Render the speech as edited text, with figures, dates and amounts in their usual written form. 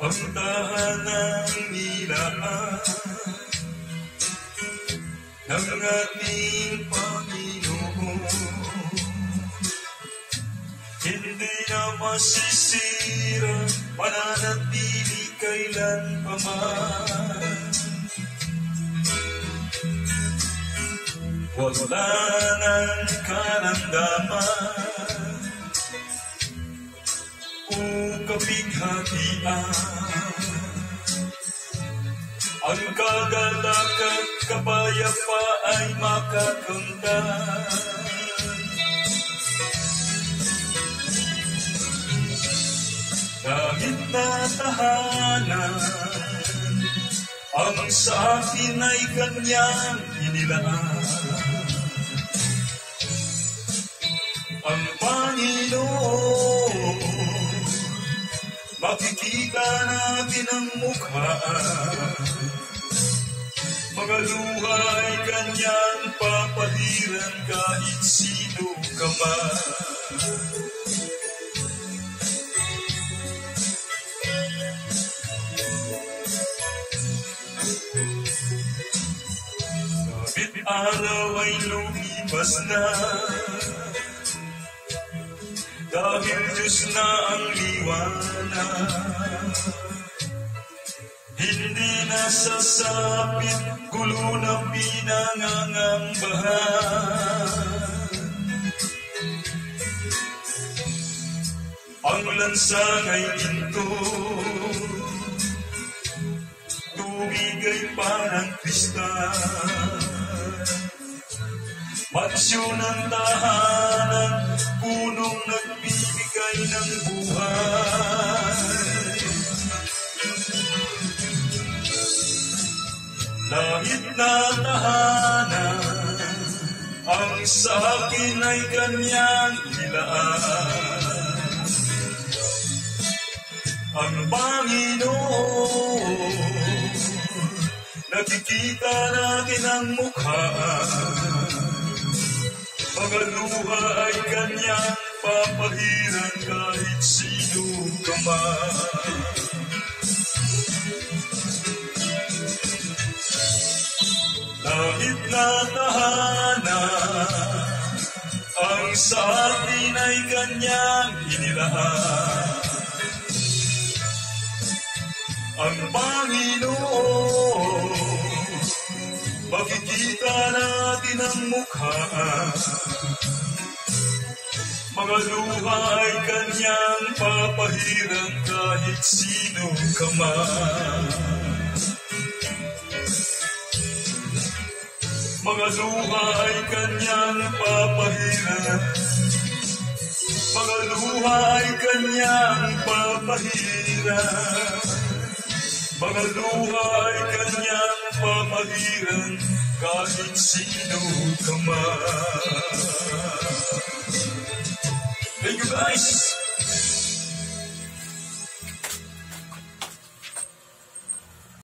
Ang tahanang nilaan ng ating Panginoon, hindi na masisira, mananatili kailanpaman. Wala ng karamdaman o kapighatian. Ang kagalak at kapayapa ay makakamtan. Kahit na tahanan, ang sa akin ay kanyang inilaan. Ang Panginoon, makikita natin ang mukha. Mga luha ay kanyang papahiran kahit sino ka man. Kahit araw ay lumipas na, dahil Diyos na ang liwanag. Hindi nasasapit, gulo ng pinangangambahan. Ang lansang ay ginto, tubig ay parang kristal. Mansyon ng tahanan, punong nagbibigay ng buhay. Lahit na tahanan, ang sa akin ay kanyang nilaan. Ang Panginoon, nakikita natin ang mukha. Mga luha ay kanyang papahiran kahit sino ka man. Lahit na tahanan, ang sa atin ay kanyang inilaan. Ang Panginoon, makikita natin ang mukha. Mga luha ay kanyang papahiran kahit sino ka man. Mga luha ay kanyang papahiran. Mga luha ay kanyang papahiran. Mga luha ay kanyang papahiran kahit sino ka man. Thank you guys!